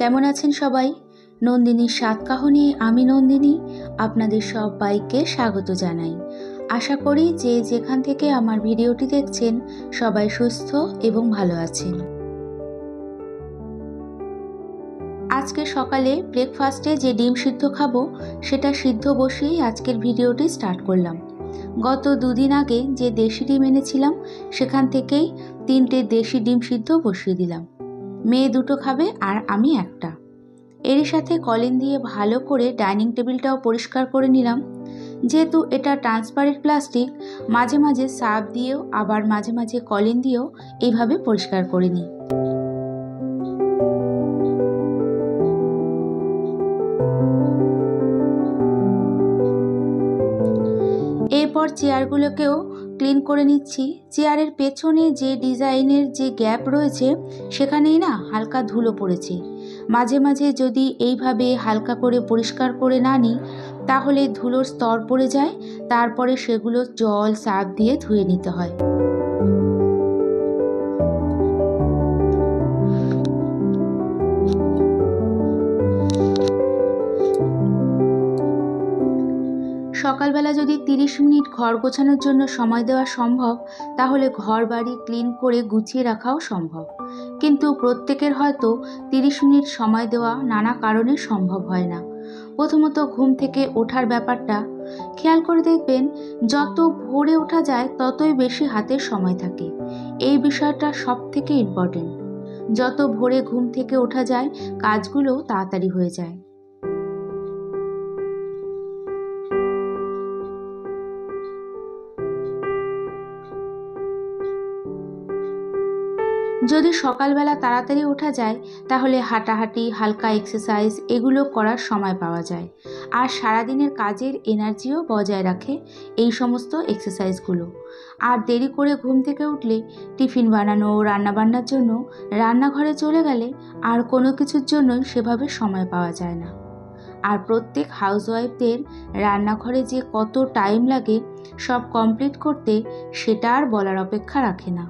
কেমন আছেন সবাই? নন্দিনীর সাত কাহিনী আমি নন্দিনী আপনাদের সবাইকে স্বাগত জানাই। আশা করি যে যেখান থেকে আমার ভিডিওটি দেখছেন সবাই সুস্থ এবং ভালো আছেন। আজকে সকালে ব্রেকফাস্টে যে ডিম সিদ্ধ খাবো সেটা সিদ্ধ বসিয়েই আজকের ভিডিওটি স্টার্ট করলাম। গত দুদিন আগে যে দেশি ডিম এনেছিলাম সেখান থেকেই 3টে দেশি ডিম সিদ্ধ বসিয়ে দিলাম। মেয়ে 2টো খাবে আর আমি একটা। এরই সাথে কলিন দিয়ে ভালো করে ডাইনিং টেবিলটাও পরিষ্কার করে নিলাম। যেহেতু এটা ট্রান্সপারেন্ট প্লাস্টিক, মাঝে মাঝে সার্ফ দিয়েও আবার মাঝে মাঝে কলিন দিয়েও এইভাবে পরিষ্কার করে নিই। এরপর চেয়ারগুলোকেও ক্লিন করে নিচ্ছি। চেয়ারের পেছনে যে ডিজাইনের যে গ্যাপ রয়েছে সেখানেই না হালকা ধুলো পড়েছে। মাঝে মাঝে যদি এইভাবে হালকা করে পরিষ্কার করে না নিই তাহলে ধুলোর স্তর পড়ে যায়, তারপরে সেগুলো জল সার্ফ দিয়ে ধুয়ে নিতে হয়। সকালবেলা যদি 30 মিনিট ঘর গোছানোর জন্য সময় দেওয়া সম্ভব তাহলে ঘর বাড়ি ক্লিন করে গুছিয়ে রাখাও সম্ভব, কিন্তু প্রত্যেকের হয়তো 30 মিনিট সময় দেওয়া নানা কারণে সম্ভব হয় না। প্রথমত ঘুম থেকে ওঠার ব্যাপারটা খেয়াল করে দেখবেন, যত ভোরে ওঠা যায় ততই বেশি হাতের সময় থাকে। এই বিষয়টা সব থেকে ইম্পর্টেন্ট। যত ভোরে ঘুম থেকে ওঠা যায় কাজগুলো তাড়াতাড়ি হয়ে যায়। যদি সকালবেলা তাড়াতাড়ি ওঠা যায় তাহলে হাঁটাহাঁটি, হালকা এক্সারসাইজ এগুলো করার সময় পাওয়া যায়, আর সারাদিনের কাজের এনার্জিও বজায় রাখে এই সমস্ত এক্সারসাইজগুলো। আর দেরি করে ঘুম থেকে উঠলে টিফিন বানানো, রান্নাবান্নার জন্য রান্নাঘরে চলে গেলে আর কোনো কিছুর জন্যই সেভাবে সময় পাওয়া যায় না। আর প্রত্যেক হাউসওয়াইফদের রান্নাঘরে যে কত টাইম লাগে সব কমপ্লিট করতে সেটা আর বলার অপেক্ষা রাখে না।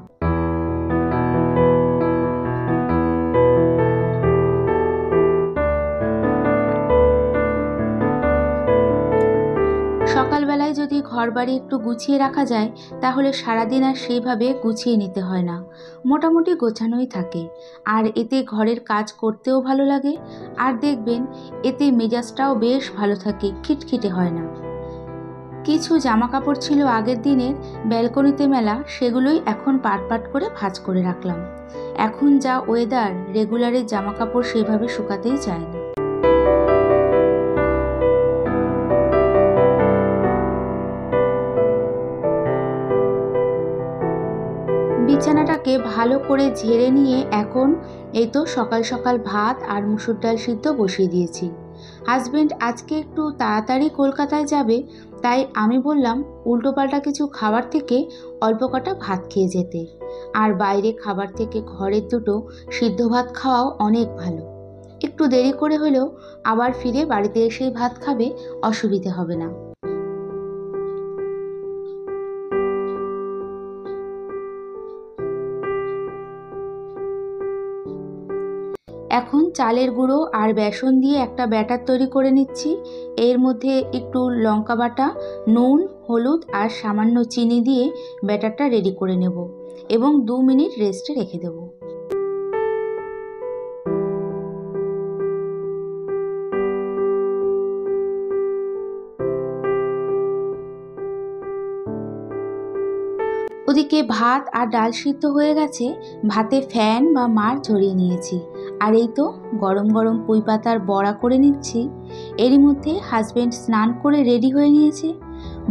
সকালবেলায় যদি ঘরবাড়ি একটু গুছিয়ে রাখা যায় তাহলে সারাদিন আর সেইভাবে গুছিয়ে নিতে হয় না, মোটামুটি গোছানোই থাকে। আর এতে ঘরের কাজ করতেও ভালো লাগে, আর দেখবেন এতে মেজাজটাও বেশ ভালো থাকে, খিটখিটে হয় না। কিছু জামা কাপড় ছিল আগের দিনের ব্যালকনিতে মেলা, সেগুলোই এখন পাট পাট করে ভাঁজ করে রাখলাম। এখন যা ওয়েদার, রেগুলারের জামা কাপড় সেভাবে শুকাতেই চায় না। বিছানাটাকে ভালো করে ঝেড়ে নিয়ে এখন এই তো সকাল সকাল ভাত আর মুসুর ডাল সিদ্ধ বসিয়ে দিয়েছি। হাজবেন্ড আজকে একটু তাড়াতাড়ি কলকাতায় যাবে, তাই আমি বললাম উল্টোপাল্টা কিছু খাবার থেকে অল্প কটা ভাত খেয়ে যেতে। আর বাইরে খাবার থেকে ঘরের দুটো সিদ্ধ ভাত খাওয়াও অনেক ভালো। একটু দেরি করে হলেও আবার ফিরে বাড়িতে এসেই ভাত খাবে, অসুবিধে হবে না। এখন চালের গুঁড়ো আর বেসন দিয়ে একটা ব্যাটার তৈরি করে নিচ্ছি। এর মধ্যে একটু লঙ্কা বাটা, নুন, হলুদ আর সামান্য চিনি দিয়ে ব্যাটারটা রেডি করে নেব এবং 2 মিনিট রেস্টে রেখে দেব। ওদিকে ভাত আর ডাল সিদ্ধ হয়ে গেছে, ভাতে ফ্যান বা মাড় ঝরিয়ে নিয়েছি। আর এই তো গরম গরম পুঁই পাতার বড়া করে নিচ্ছি। এরই মধ্যে হাজবেন্ড স্নান করে রেডি হয়ে নিয়েছে।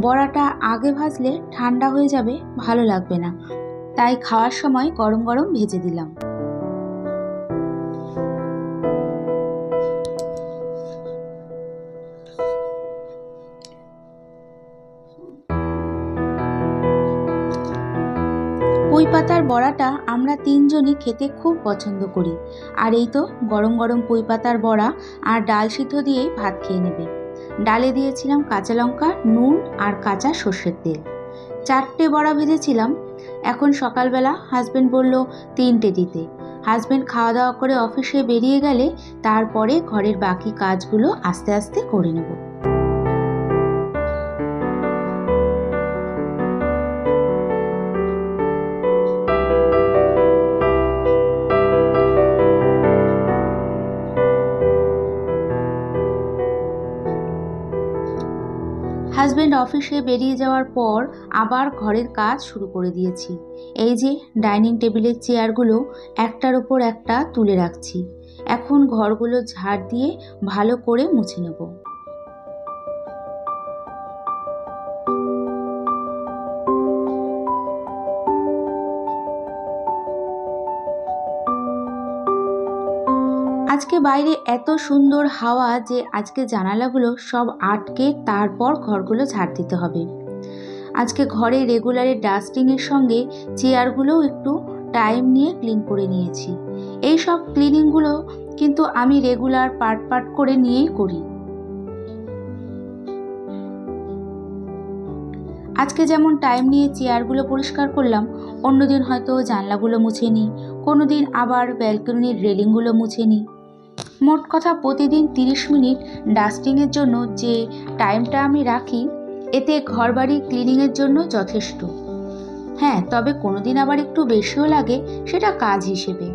বড়াটা আগে ভাজলে ঠান্ডা হয়ে যাবে, ভালো লাগবে না, তাই খাওয়ার সময় গরম গরম ভেজে দিলাম। পুঁই পাতার বড়াটা আমরা 3 জনই খেতে খুব পছন্দ করি। আর এই তো গরম গরম পুঁই পাতার বড়া আর ডাল সিদ্ধ দিয়েই ভাত খেয়ে নেবে। ডালে দিয়েছিলাম কাঁচা লঙ্কা, নুন আর কাঁচা সর্ষের তেল। 4টে বড়া ভেজেছিলাম। এখন সকালবেলা হাজবেন্ড বলল 3টে দিতে, হাজব্যান্ড খাওয়া দাওয়া করে অফিসে বেরিয়ে গেলে তারপরে ঘরের বাকি কাজগুলো আস্তে আস্তে করে নেব। হাজব্যান্ড অফিসে বেরিয়ে যাওয়ার পর আবার ঘরের কাজ শুরু করে দিয়েছি। এই যে ডাইনিং টেবিলের চেয়ারগুলো একটার উপর একটা তুলে রাখছি। এখন ঘরগুলো ঝাড় দিয়ে ভালো করে মুছে নেব। আজকে বাইরে এত সুন্দর হাওয়া যে আজকে জানালাগুলো সব আটকে তারপর ঘরগুলো ঝাড় দিতে হবে। আজকে ঘরে রেগুলারের ডাস্টিংয়ের সঙ্গে চেয়ারগুলোও একটু টাইম নিয়ে ক্লিন করে নিয়েছি। এই সব ক্লিনিংগুলো কিন্তু আমি রেগুলার পার্ট করে নিয়েই করি। আজকে যেমন টাইম নিয়ে চেয়ারগুলো পরিষ্কার করলাম, অন্যদিন হয়তো জানলাগুলো মুছে নিই, কোনো দিন আবার ব্যালকনির রেলিংগুলো মুছে নিই। মোট কথা প্রতিদিন 30 মিনিট ডাস্টিংয়ের জন্য যে টাইমটা আমি রাখি, এতে ঘরবাড়ি ক্লিনিংয়ের জন্য যথেষ্ট। হ্যাঁ, তবে কোনোদিন আবার একটু বেশিও লাগে, সেটা কাজ হিসেবে।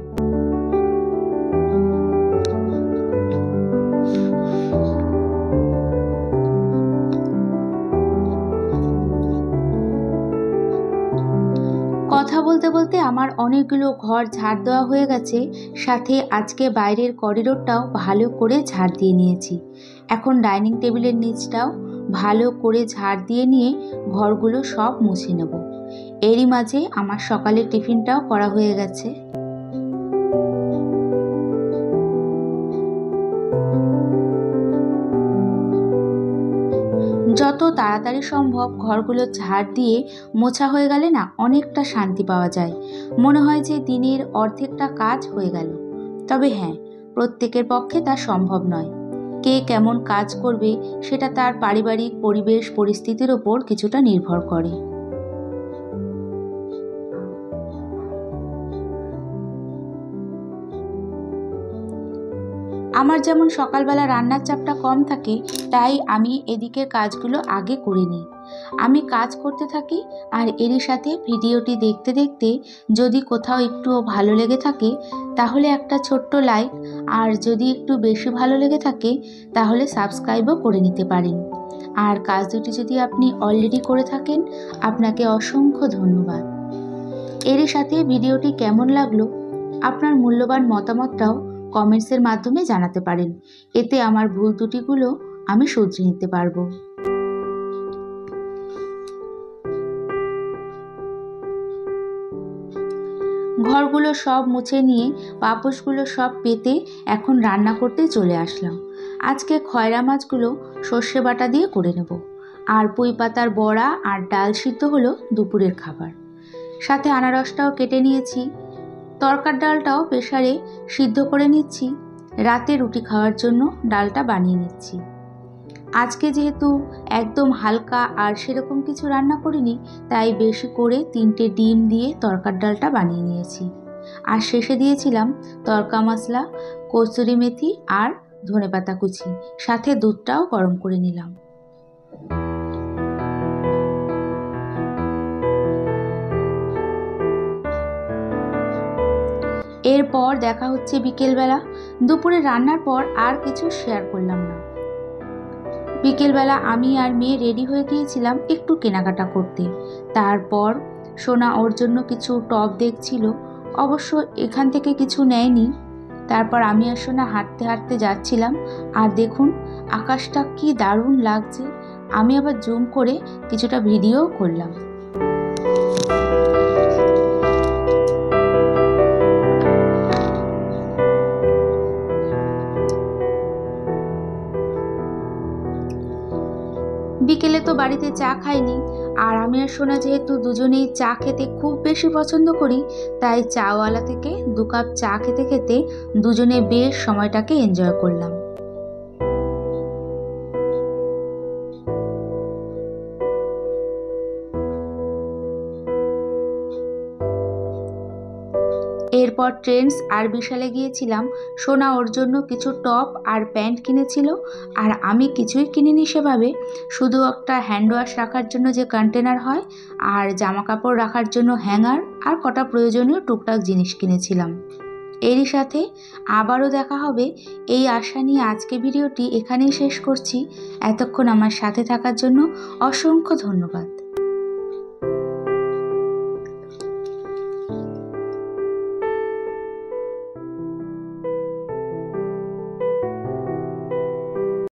কথা বলতে বলতে আমার অনেকগুলো ঘর ঝাড় দেওয়া হয়ে গেছে, সাথে আজকে বাইরের করিডোরটাও ভালো করে ঝাড় দিয়ে নিয়েছি। এখন ডাইনিং টেবিলের নিচটাও ভালো করে ঝাড় দিয়ে নিয়ে ঘরগুলো সব মুছে নেব। এরই মাঝে আমার সকালের টিফিনটাও করা হয়ে গেছে। যত তাড়াতাড়ি সম্ভব ঘরগুলো ঝাড় দিয়ে মোছা হয়ে গেলে না অনেকটা শান্তি পাওয়া যায়, মনে হয় যে দিনের অর্ধেকটা কাজ হয়ে গেল। তবে হ্যাঁ, প্রত্যেকের পক্ষে তা সম্ভব নয়। কে কেমন কাজ করবে সেটা তার পারিবারিক পরিবেশ পরিস্থিতির ওপর কিছুটা নির্ভর করে। আমার যেমন সকালবেলা রান্নার চাপটা কম থাকে, তাই আমি এদিকের কাজগুলো আগে করে নিই। আমি কাজ করতে থাকি আর এরই সাথে ভিডিওটি দেখতে দেখতে যদি কোথাও একটুও ভালো লেগে থাকে তাহলে একটা ছোট্ট লাইক, আর যদি একটু বেশি ভালো লেগে থাকে তাহলে সাবস্ক্রাইবও করে নিতে পারেন। আর কাজ দুটি যদি আপনি অলরেডি করে থাকেন, আপনাকে অসংখ্য ধন্যবাদ। এরই সাথে ভিডিওটি কেমন লাগলো আপনার মূল্যবান মতামতটাও কমেন্টসের মাধ্যমে জানাতে পারেন। এতে আমার ভুল ত্রুটিগুলো আমি শুধরে নিতে পারবো। ঘরগুলো সব মুছে নিয়ে পাপোশগুলো সব পেতে এখন রান্না করতে চলে আসলাম। আজকে খয়রা মাছগুলো সর্ষে বাটা দিয়ে করে নেব, আর পুঁই পাতার বড়া আর ডাল সিদ্ধ হলো দুপুরের খাবার। সাথে আনারসটাও কেটে নিয়েছি। তরকার ডালটাও প্রেসারে সিদ্ধ করে নিচ্ছি। রাতে রুটি খাওয়ার জন্য ডালটা বানিয়ে নিচ্ছি। আজকে যেহেতু একদম হালকা আর সেরকম কিছু রান্না করিনি, তাই বেশি করে 3টে ডিম দিয়ে তরকার ডালটা বানিয়ে নিয়েছি। আর শেষে দিয়েছিলাম তড়কা মশলা, কসুরি মেথি আর ধনেপাতা কুচি, সাথে দুধটাও গরম করে নিলাম। এরপর দেখা হচ্ছে বিকেলবেলা। দুপুরে রান্নার পর আর কিছু শেয়ার করলাম না। বিকেলবেলা আমি আর মেয়ে রেডি হয়ে গিয়েছিলাম একটু কেনাকাটা করতে। তারপর সোনা ওর জন্য কিছু টপ দেখছিল, অবশ্য এখান থেকে কিছু নেয়নি। তারপর আমি আর সোনা হাঁটতে হাঁটতে যাচ্ছিলাম, আর দেখুন আকাশটা কি দারুণ লাগছে। আমি আবার জুম করে কিছুটা ভিডিও করলাম। বিকেলে তো বাড়িতে চা খাইনি, আর আমি আর সোনা যেহেতু দুজনেই চা খেতে খুব বেশি পছন্দ করি, তাই চাওয়ালা থেকে 2 কাপ চা খেতে খেতে দুজনে বেশ সময়টাকে এনজয় করলাম। এরপর ট্রেন্ডস আর বিশালে গিয়েছিলাম। সোনা ওর জন্য কিছু টপ আর প্যান্ট কিনেছিল, আর আমি কিছুই কিনিনি সেভাবে, শুধু একটা হ্যান্ড ওয়াশ রাখার জন্য যে কন্টেনার হয়, আর জামা কাপড় রাখার জন্য হ্যাঙ্গার, আর কটা প্রয়োজনীয় টুকটাক জিনিস কিনেছিলাম। এরই সাথে আবারও দেখা হবে এই আশা নিয়ে আজকে ভিডিওটি এখানেই শেষ করছি। এতক্ষণ আমার সাথে থাকার জন্য অসংখ্য ধন্যবাদ।